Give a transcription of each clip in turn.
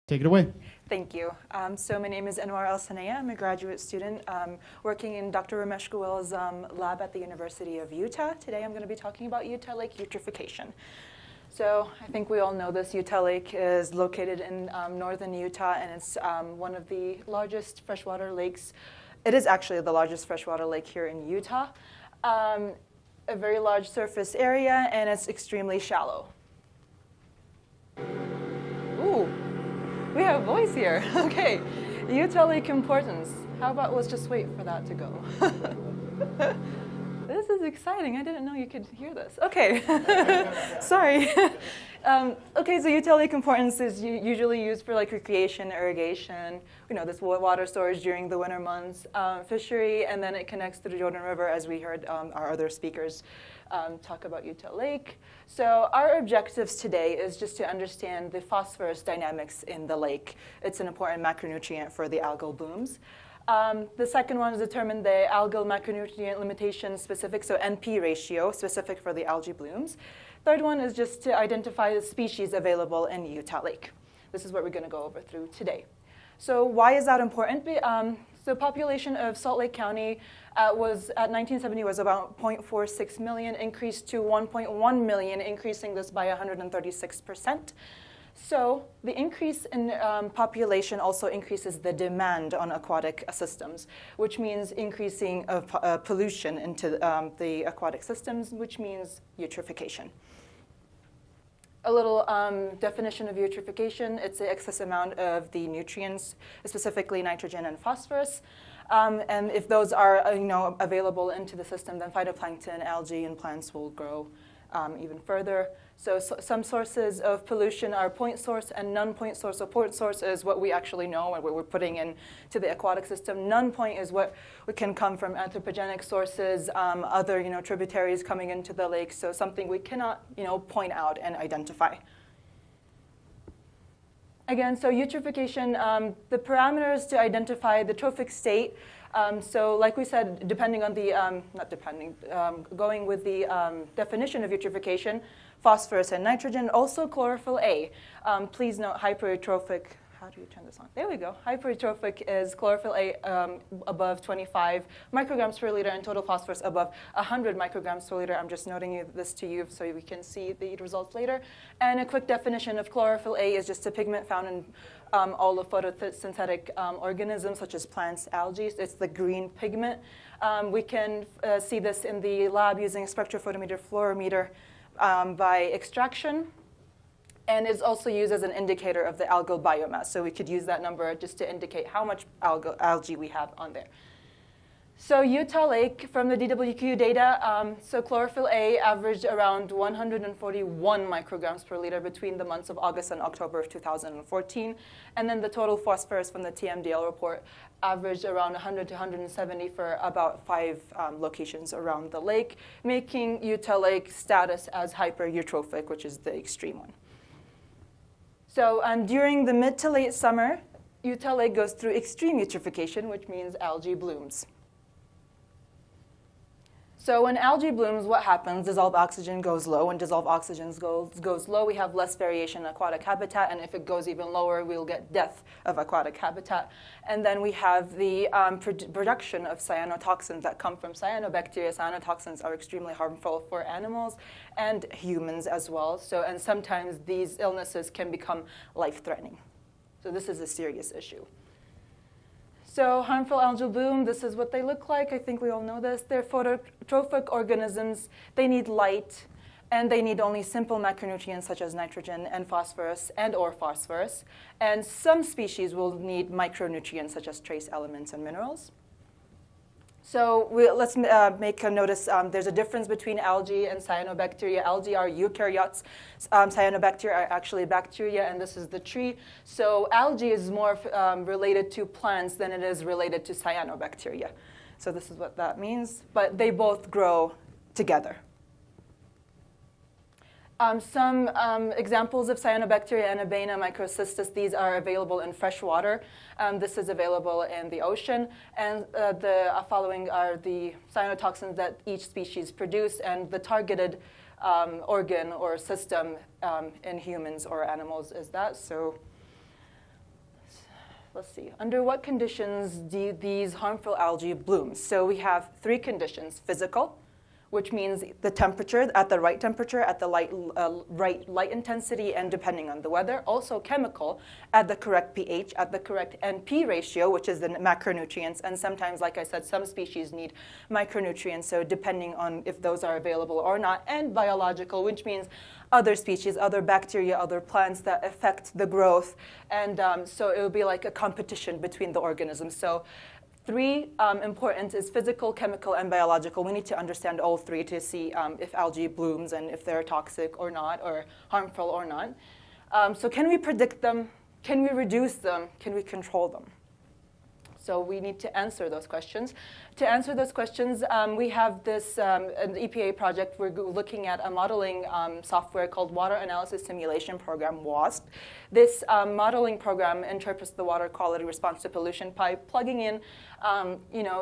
Take it away. Thank you. So my name is Anwar El-Sanaya. I'm a graduate student working in Dr. Ramesh Goel's lab at the University of Utah. Today I'm going to be talking about Utah Lake eutrophication. So I think we all know this. Utah Lake is located in northern Utah, and it's one of the largest freshwater lakes. It is actually the largest freshwater lake here in Utah. A very large surface area, and it's extremely shallow. Ooh. We have voice here. Okay, Utah Lake importance. How about let's just wait for that to go. This is exciting. I didn't know you could hear this. Okay, sorry. Okay, so Utah Lake importance is usually used for like recreation, irrigation, this water storage during the winter months, fishery, and then it connects to the Jordan River, as we heard our other speakers talk about Utah Lake. So our objectives today is just to understand the phosphorus dynamics in the lake. It's an important macronutrient for the algal blooms. The second one is determine the algal macronutrient limitation specific, so NP ratio, specific for the algae blooms. Third one is just to identify the species available in Utah Lake. This is what we're going to go over through today. So why is that important? So population of Salt Lake County was at 1970 was about 0.46 million, increased to 1.1 million, increasing this by 136%. So the increase in population also increases the demand on aquatic systems, which means increasing of pollution into the aquatic systems, which means eutrophication. A little definition of eutrophication: it's the excess amount of the nutrients, specifically nitrogen and phosphorus. And if those are available into the system, then phytoplankton, algae, and plants will grow even further. So some sources of pollution are point source and non-point source. So point source is what we actually know and what we're putting into the aquatic system. Non-point is what can come from anthropogenic sources, other tributaries coming into the lake. So something we cannot point out and identify. Again, so eutrophication, the parameters to identify the trophic state. So like we said, depending on the, going with the definition of eutrophication, phosphorus and nitrogen, also chlorophyll A. Please note hypertrophic, how do you turn this on? There we go. Hypertrophic is chlorophyll A above 25 micrograms per liter and total phosphorus above 100 micrograms per liter. I'm just noting this to you so we can see the results later. And a quick definition of chlorophyll A is just a pigment found in all the photosynthetic organisms, such as plants, algae. It's the green pigment. We can see this in the lab using spectrophotometer fluorometer by extraction. And is also used as an indicator of the algal biomass. So we could use that number just to indicate how much algae we have on there. So Utah Lake, from the DWQ data, so chlorophyll A averaged around 141 micrograms per liter between the months of August and October of 2014. And then the total phosphorus from the TMDL report averaged around 100 to 170 for about 5 locations around the lake, making Utah Lake status as hyper-eutrophic, which is the extreme one. So during the mid to late summer, Utah Lake goes through extreme eutrophication, which means algae blooms. So when algae blooms, what happens? Dissolved oxygen goes low. When dissolved oxygen goes low, we have less variation in aquatic habitat. And if it goes even lower, we'll get death of aquatic habitat. And then we have the production of cyanotoxins that come from cyanobacteria. Cyanotoxins are extremely harmful for animals and humans as well. So, and sometimes these illnesses can become life-threatening. So this is a serious issue. So harmful algal bloom, this is what they look like. I think we all know this. They're phototrophic organisms. They need light, and they need only simple macronutrients such as nitrogen and phosphorus or phosphorus. And some species will need micronutrients such as trace elements and minerals. So let's make a notice. There's a difference between algae and cyanobacteria. Algae are eukaryotes. Cyanobacteria are actually bacteria, and this is the tree. So algae is more related to plants than it is related to cyanobacteria. So this is what that means. But they both grow together. Some examples of cyanobacteria and Abena microcystis, these are available in fresh water. This is available in the ocean. And the following are the cyanotoxins that each species produce and the targeted organ or system in humans or animals is that. So let's see, under what conditions do these harmful algae bloom? So we have 3 conditions: physical, which means the temperature, at the right temperature, at the right light intensity, and depending on the weather. Also chemical, at the correct pH, at the correct NP ratio, which is the macronutrients. And sometimes, like I said, some species need micronutrients, so depending on if those are available or not. And biological, which means other species, other bacteria, other plants that affect the growth. And so it will be like a competition between the organisms. So 3 important is physical, chemical, and biological. We need to understand all 3 to see if algae blooms and if they're toxic or not, or harmful or not. So can we predict them? Can we reduce them? Can we control them? So we need to answer those questions. To answer those questions, we have this an EPA project. We're looking at a modeling software called Water Analysis Simulation Program, WASP. This modeling program interprets the water quality response to pollution by plugging in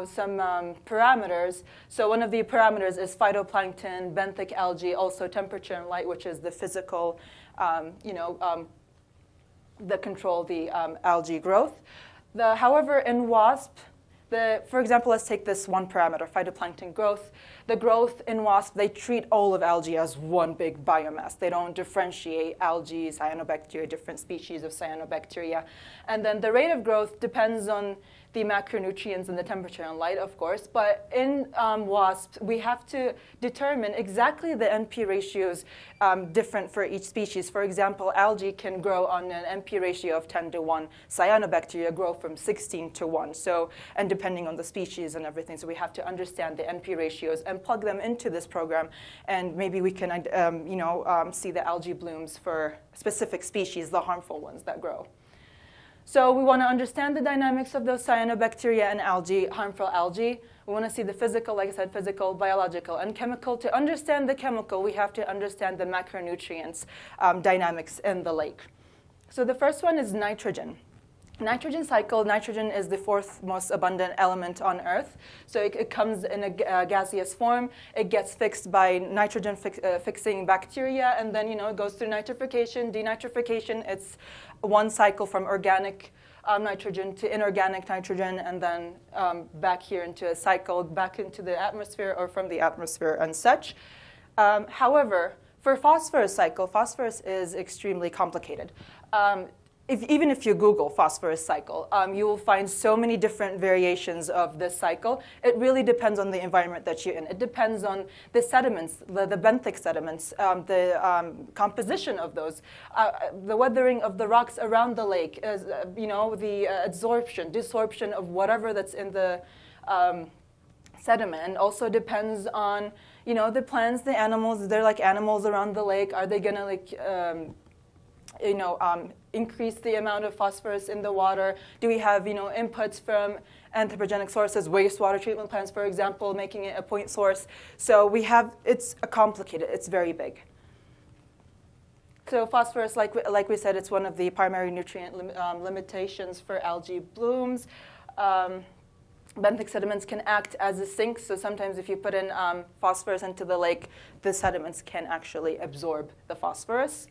some parameters. So one of the parameters is phytoplankton, benthic algae, also temperature and light, which is the physical, that control the algae growth. However, in WASP, for example, let's take this one parameter, phytoplankton growth. The growth in WASP, they treat all of algae as one big biomass. They don't differentiate algae, cyanobacteria, different species of cyanobacteria. And then the rate of growth depends on the macronutrients and the temperature and light, of course. But in WASP, we have to determine exactly the NP ratios different for each species. For example, algae can grow on an NP ratio of 10 to 1. Cyanobacteria grow from 16 to 1. So, and depending on the species and everything, so we have to understand the NP ratios and plug them into this program. And maybe we can see the algae blooms for specific species, the harmful ones that grow. So we want to understand the dynamics of those cyanobacteria and algae, harmful algae. We want to see the physical, like I said, physical, biological, and chemical. To understand the chemical, we have to understand the macronutrients dynamics in the lake. So the first one is nitrogen. Nitrogen cycle, nitrogen is the 4th most abundant element on Earth. So it comes in a gaseous form. It gets fixed by nitrogen fixing bacteria, and then it goes through nitrification, denitrification. It's one cycle from organic nitrogen to inorganic nitrogen, and then back here into a cycle, back into the atmosphere or from the atmosphere and such. However, for phosphorus cycle, phosphorus is extremely complicated. Even if you Google phosphorus cycle, you will find so many different variations of this cycle. It really depends on the environment that you're in. It depends on the sediments, the benthic sediments, the composition of those, the weathering of the rocks around the lake, the absorption, desorption of whatever that's in the sediment. And also depends on, the plants, the animals. They're like animals around the lake. Are they going to increase the amount of phosphorus in the water? Do we have, inputs from anthropogenic sources, wastewater treatment plants, for example, making it a point source? So it's complicated, it's very big. So phosphorus, like we said, it's one of the primary nutrient limitations for algae blooms. Benthic sediments can act as a sink, so sometimes if you put in phosphorus into the lake, the sediments can actually absorb the phosphorus.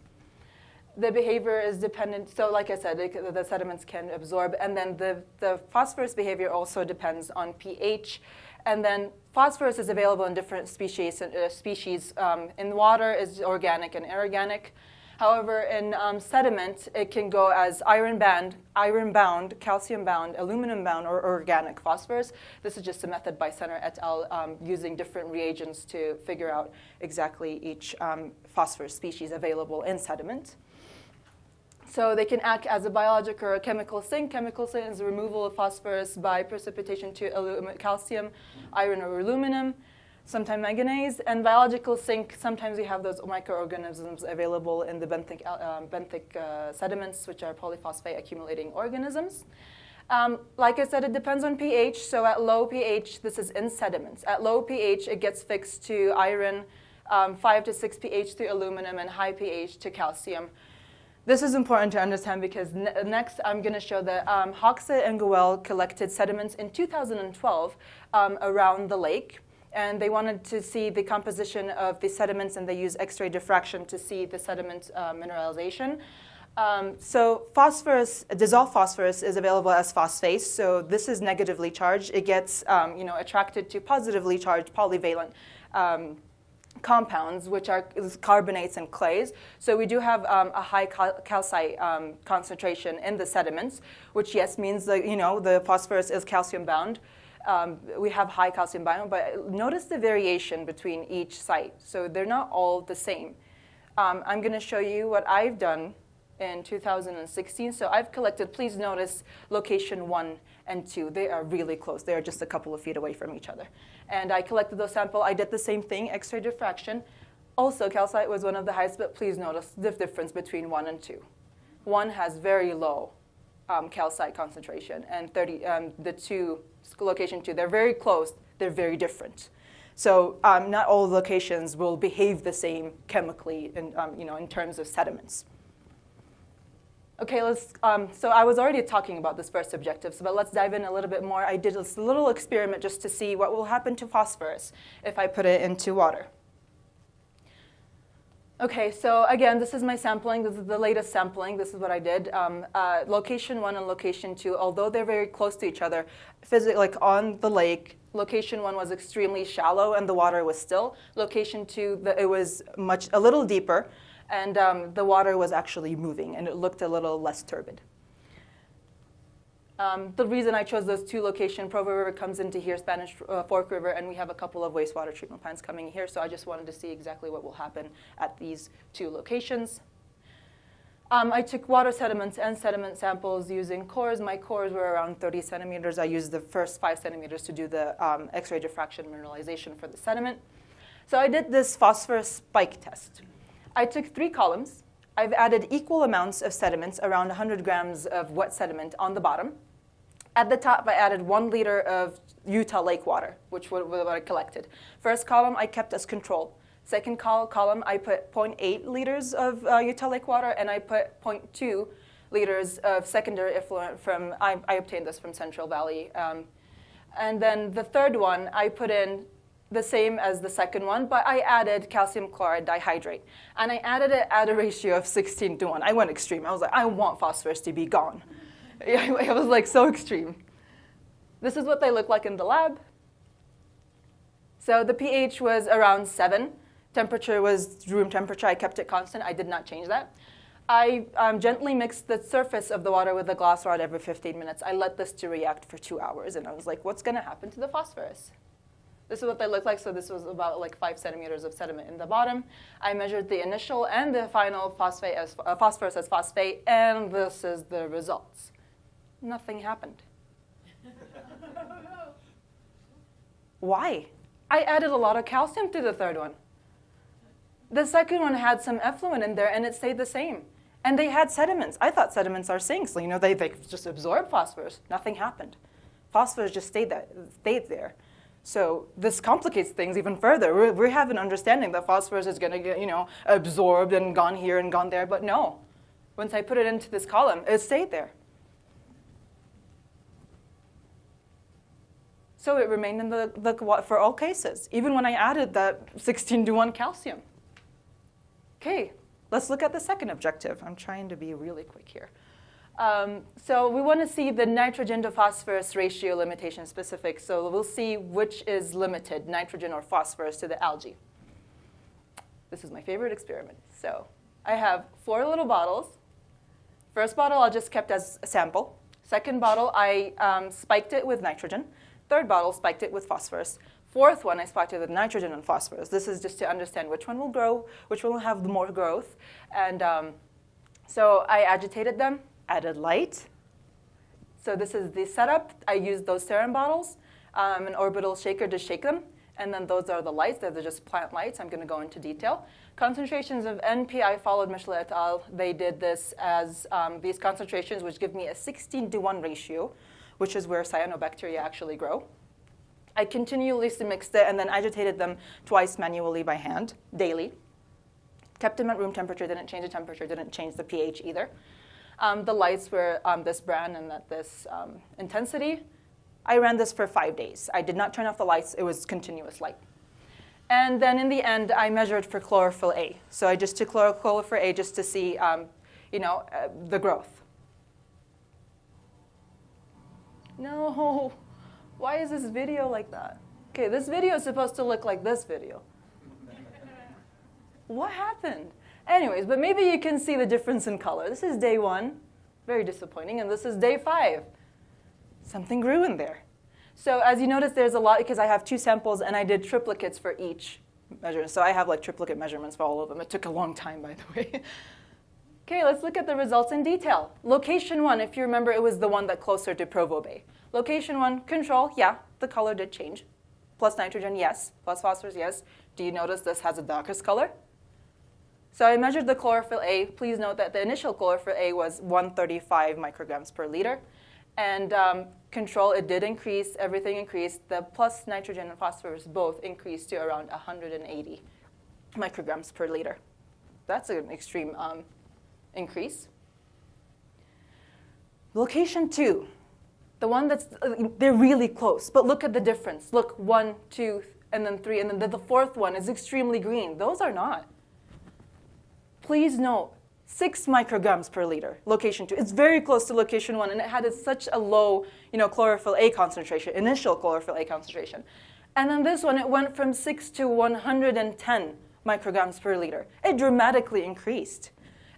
The behavior is dependent, so like I said, the sediments can absorb, and then the phosphorus behavior also depends on pH. And then phosphorus is available in different species. In water is organic and inorganic. However, in sediment, it can go as iron-bound, calcium-bound, aluminum-bound, or organic phosphorus. This is just a method by Center et al. Using different reagents to figure out exactly each phosphorus species available in sediment. So they can act as a biologic or a chemical sink. Chemical sink is the removal of phosphorus by precipitation to calcium, iron, or aluminum, sometimes manganese. And biological sink, sometimes we have those microorganisms available in the benthic sediments, which are polyphosphate accumulating organisms. Like I said, it depends on pH. So at low pH, this is in sediments. At low pH, it gets fixed to iron, 5 to 6 pH to aluminum, and high pH to calcium. This is important to understand because next I'm going to show that Hoxha and Goel collected sediments in 2012 around the lake. And they wanted to see the composition of the sediments, and they used X-ray diffraction to see the sediment mineralization. So phosphorus, dissolved phosphorus is available as phosphate. So this is negatively charged. It gets attracted to positively charged polyvalent compounds, which are carbonates and clays. So we do have a high calcite concentration in the sediments, which yes means that the phosphorus is calcium bound. We have high calcium bound, but notice the variation between each site. So they're not all the same. I'm going to show you what I've done in 2016. So I've collected, please notice location 1 and 2. They are really close. They are just a couple of feet away from each other. And I collected those samples. I did the same thing, X-ray diffraction. Also, calcite was one of the highest, but please notice the difference between 1 and 2. 1 has very low calcite concentration, and the 2, location 2, they're very close. They're very different. So not all locations will behave the same chemically in terms of sediments. Okay, so I was already talking about this first objective, but let's dive in a little bit more. I did this little experiment just to see what will happen to phosphorus if I put it into water. Okay, so again, this is my sampling. This is the latest sampling. This is what I did. Location 1 and location 2, although they're very close to each other, like on the lake, location 1 was extremely shallow and the water was still. Location 2, it was a little deeper. And the water was actually moving, and it looked a little less turbid. The reason I chose those 2 locations, Provo River comes into here, Spanish Fork River, and we have a couple of wastewater treatment plants coming here, so I just wanted to see exactly what will happen at these 2 locations. I took water sediments and sediment samples using cores. My cores were around 30 centimeters. I used the first 5 centimeters to do the X-ray diffraction mineralization for the sediment. So I did this phosphorus spike test. I took 3 columns. I've added equal amounts of sediments, around 100 grams of wet sediment on the bottom. At the top, I added 1 liter of Utah lake water, which was what I collected. First column, I kept as control. Second column, I put 0.8 liters of Utah lake water, and I put 0.2 liters of secondary effluent from, I obtained this from Central Valley. And then the third one, I put in the same as the second one, but I added calcium chloride dihydrate. And I added it at a ratio of 16:1. I went extreme. I was like, I want phosphorus to be gone. I was like so extreme. This is what they look like in the lab. So the pH was around 7. Temperature was room temperature. I kept it constant. I did not change that. I gently mixed the surface of the water with a glass rod every 15 minutes. I let this to react for 2 hours, and I was like, what's going to happen to the phosphorus? This is what they look like. So this was about like 5 centimeters of sediment in the bottom. I measured the initial and the final phosphorus as phosphate, and this is the results. Nothing happened. Why? I added a lot of calcium to the third one. The second one had some effluent in there, and it stayed the same. And they had sediments. I thought sediments are sinks. They just absorb phosphorus. Nothing happened. Phosphorus just stayed there. So this complicates things even further. We have an understanding that phosphorus is going to get absorbed and gone here and gone there, but no. Once I put it into this column, it stayed there. So it remained in the for all cases, even when I added that 16:1 calcium. Okay, let's look at the second objective. I'm trying to be really quick here. So we want to see the nitrogen to phosphorus ratio limitation specific. So we'll see which is limited, nitrogen or phosphorus, to the algae. This is my favorite experiment. So I have 4 little bottles. First bottle I just kept as a sample. Second bottle I spiked it with nitrogen. Third bottle spiked it with phosphorus. Fourth one I spiked it with nitrogen and phosphorus. This is just to understand which one will grow, which one will have the more growth. And so I agitated them, added light. So this is the setup. I used those sarin bottles, an orbital shaker to shake them. And then those are the lights. They're just plant lights. I'm going to go into detail. Concentrations of NPI followed Michelet et al. They did this as these concentrations, which give me a 16:1 ratio, which is where cyanobacteria actually grow. I continuously mixed it and then agitated them twice manually by hand, daily. Kept them at room temperature, didn't change the temperature, didn't change the pH either. The lights were this brand and at this intensity. I ran this for 5 days. I did not turn off the lights. It was continuous light. And then in the end, I measured for chlorophyll A. So I just took chlorophyll A just to see, the growth. No, why is this video like that? Okay, this video is supposed to look like this video. What happened? Anyways, but maybe you can see the difference in color. This is day 1, very disappointing, and this is day 5. Something grew in there. So as you notice, there's a lot, because I have 2 samples, and I did triplicates for each measurement. So I have like triplicate measurements for all of them. It took a long time, by the way. Okay, let's look at the results in detail. Location 1, if you remember, it was the one that closer to Provo Bay. Location 1, control, yeah, the color did change. Plus nitrogen, yes. Plus phosphorus, yes. Do you notice this has a darkest color? So I measured the chlorophyll A. Please note that the initial chlorophyll A was 135 micrograms per liter. And control, it did increase. Everything increased. The plus nitrogen and phosphorus both increased to around 180 micrograms per liter. That's an extreme increase. Location 2, the one that's, they're really close. But look at the difference. Look, 1, 2, and then 3. And then the 4th one is extremely green. Those are not. Please note, 6 micrograms per liter, location 2. It's very close to location 1, and it had such a low chlorophyll A concentration, initial chlorophyll A concentration. And then this one, it went from 6 to 110 micrograms per liter. It dramatically increased.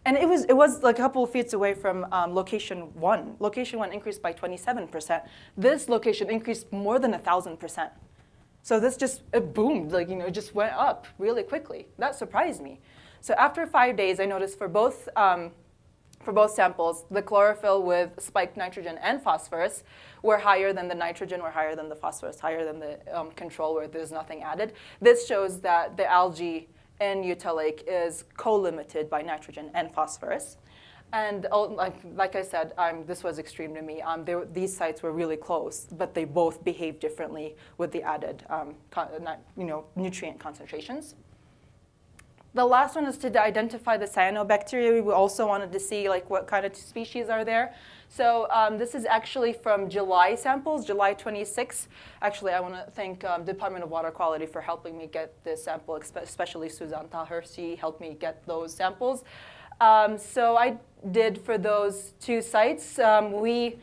And it was like a couple of feet away from location 1. Location 1 increased by 27%. This location increased more than 1,000%. So this just, it boomed, it just went up really quickly. That surprised me. So after 5 days, I noticed for both samples, the chlorophyll with spiked nitrogen and phosphorus were higher than the nitrogen, were higher than the phosphorus, higher than the control where there's nothing added. This shows that the algae in Utah Lake is co-limited by nitrogen and phosphorus. And like I said, this was extreme to me. These sites were really close, but they both behave differently with the added nutrient concentrations. The last one is to identify the cyanobacteria. We also wanted to see what kind of species are there. So this is actually from July samples, July 26. Actually, I want to thank Department of Water Quality for helping me get this sample, especially Suzanne Taher. She helped me get those samples. So I did for those 2 sites. We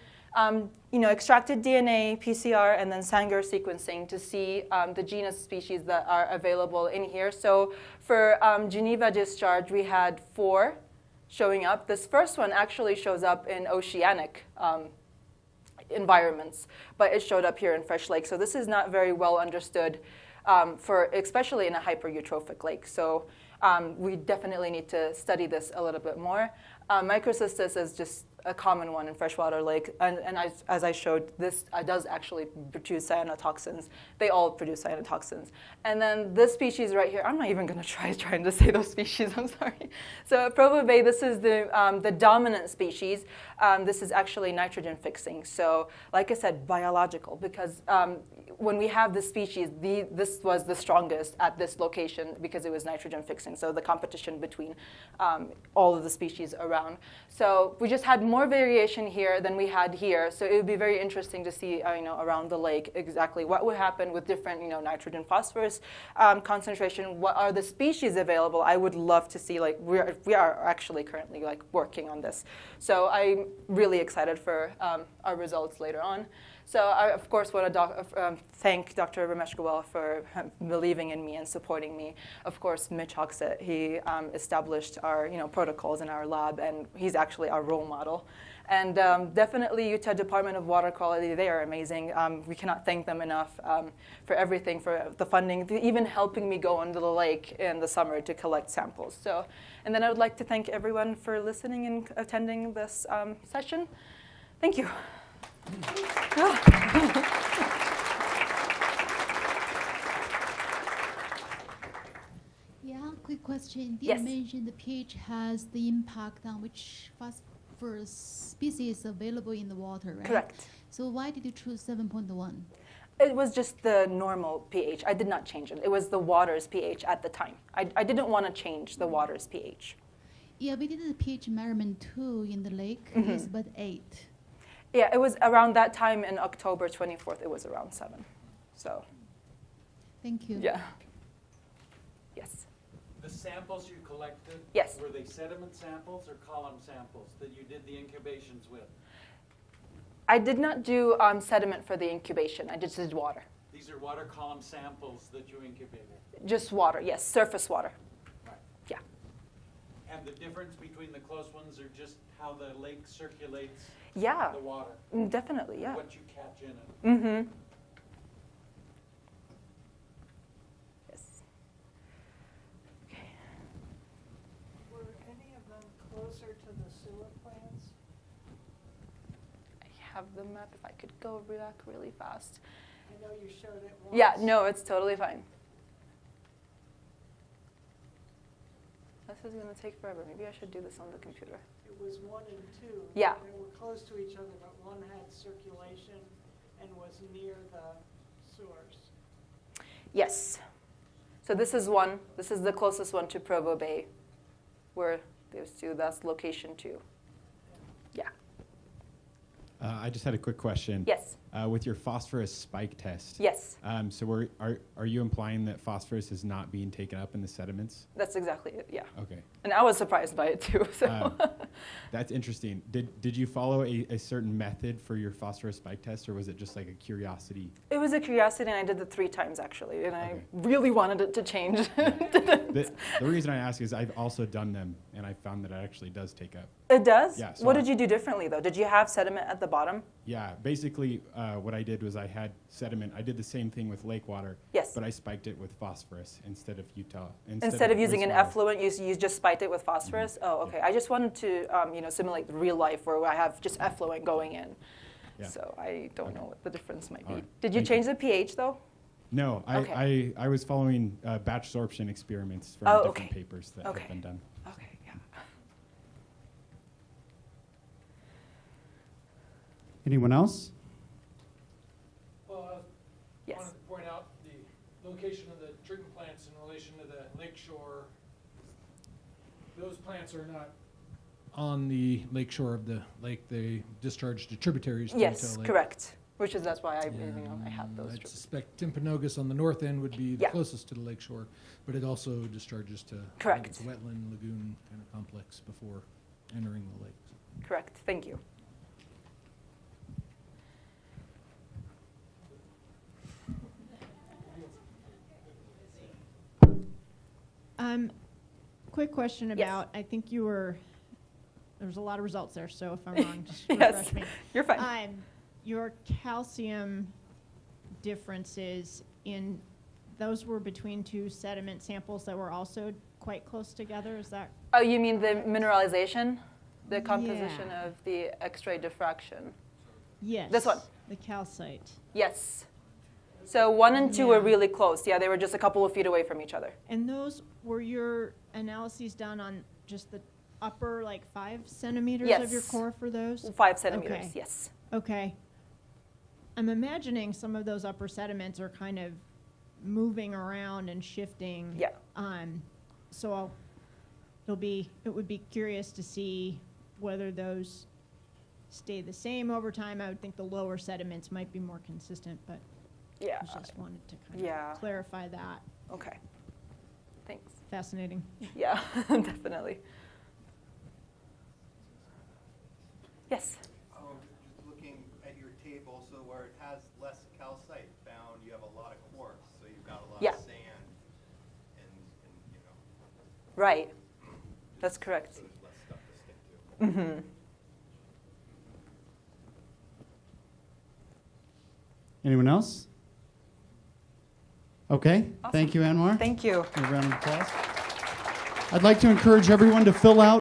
extracted DNA, PCR, and then Sanger sequencing to see the genus species that are available in here. So for Geneva discharge, we had 4 showing up. This first one actually shows up in oceanic environments, but it showed up here in fresh lake. So this is not very well understood, especially in a hyper-eutrophic lake. So we definitely need to study this a little bit more. Microcystis is just a common one in freshwater lake, and as I showed, this does actually produce cyanotoxins. They all produce cyanotoxins. And then this species right here, I'm not even going to trying to say those species, I'm sorry. So at Provo Bay, this is the dominant species. This is actually nitrogen fixing. So like I said, biological, because when we have this species, this was the strongest at this location because it was nitrogen fixing. So the competition between all of the species around. So we just had more variation here than we had here. So it would be very interesting to see around the lake exactly what would happen with different nitrogen phosphorus concentration. What are the species available? I would love to see. We are actually currently working on this. So I'm really excited for our results later on. So I, of course, want to thank Dr. Ramesh Goel for believing in me and supporting me. Of course, Mitch Hoxett, he established our protocols in our lab, and he's actually our role model. And definitely Utah Department of Water Quality, they are amazing. We cannot thank them enough for everything, for the funding, even helping me go into the lake in the summer to collect samples. So, and then I would like to thank everyone for listening and attending this session. Thank you. Yeah, quick question. Did Yes. you mention the pH has the impact on which phosphorus species available in the water, right? Correct. So why did you choose 7.1? It was just the normal pH. I did not change it. It was the water's pH at the time. I didn't want to change the water's pH. Yeah, we did the pH measurement too in the lake. It's about 8. Yeah, it was around that time in October 24th. It was around 7. So, Thank you. yeah. Yes. The The samples you collected? Yes. Were they sediment samples or column samples that you did the incubations with? I did not do sediment for the incubation. I just did water. These are water column samples that you incubated? Just water, yes, surface water. Right. Yeah. And the difference between the close ones are just how the lake circulates Yeah, the water? definitely, yeah. What you catch in it? Mm-hmm. Yes. Were any of them closer to the sewer plants? I have the map if I could go back really fast. I know you showed it once. Yeah, no, it's totally fine. This is going to take forever. Maybe I should do this on the computer. It was 1 and 2. Yeah. They were close to each other, but one had circulation and was near the sewers. Yes. So this is one. This is the closest one to Provo Bay, where there's two. That's location 2. Yeah. I just had a quick question. Yes. With your phosphorus spike test. Yes. So are you implying that phosphorus is not being taken up in the sediments? That's exactly it. Yeah. Okay. And I was surprised by it too. So. That's interesting. Did you follow a certain method for your phosphorus spike test, or was it just like a curiosity? It was a curiosity, and I did it 3 times actually, and I Okay. really wanted it to change. The reason I ask is I've also done them, and I found that it actually does take up. It does? Yeah, so What did you do differently though? Did you have sediment at the bottom? Yeah, basically what I did was I had sediment. I did the same thing with lake water, Yes. but I spiked it with phosphorus instead of Utah. Instead of using an wastewater. effluent, you just spiked it with phosphorus? Oh, okay. Yeah. I just wanted to simulate the real life where I have just effluent going in. Yeah. So I don't know what the difference might be. All right. Did you Thank change the pH though? No, Okay. I was following batch sorption experiments from Oh, different okay. papers that Okay. have been done. Okay, yeah. Anyone else? Well, I Yes. wanted to point out the location of the treatment plants in relation to the lakeshore. Those plants are not on the lakeshore of the lake. They discharge to tributaries to Yes, the lake. correct. That's why I have those. I suspect Timpanogos on the north end would be the Yeah. closest to the lakeshore, but it also discharges to, I think Correct. it's a wetland lagoon kind of complex before entering the lake. Correct. Thank you. Quick question Yes. about, I think there's a lot of results there, so if I'm wrong, just Yes, refresh me. you're fine. Your calcium differences those were between 2 sediment samples that were also quite close together, is that? Oh, you mean the mineralization? The composition Yeah. of the X-ray diffraction? Yes. This one. The calcite. Yes. So 1 and 2 were Yeah. really close. Yeah, they were just a couple of feet away from each other. And those, were your analyses done on just the upper, 5 centimeters of your Yes. core for those? 5 centimeters, Okay. yes. Okay. I'm imagining some of those upper sediments are kind of moving around and shifting. Yeah. So it would be curious to see whether those stay the same over time. I would think the lower sediments might be more consistent, but Yeah. I just wanted to kind Yeah. of clarify that. Okay. Thanks. Fascinating. Yeah, definitely. Yes. Just looking at your table, so where it has less calcite found, you have a lot of quartz, so you've got a lot Yeah. of sand, and Right. That's correct. so there's less stuff to stick to. Mm-hmm. Anyone else? Okay, Awesome. thank you, Anwar. Thank you. A round of applause. I'd like to encourage everyone to fill out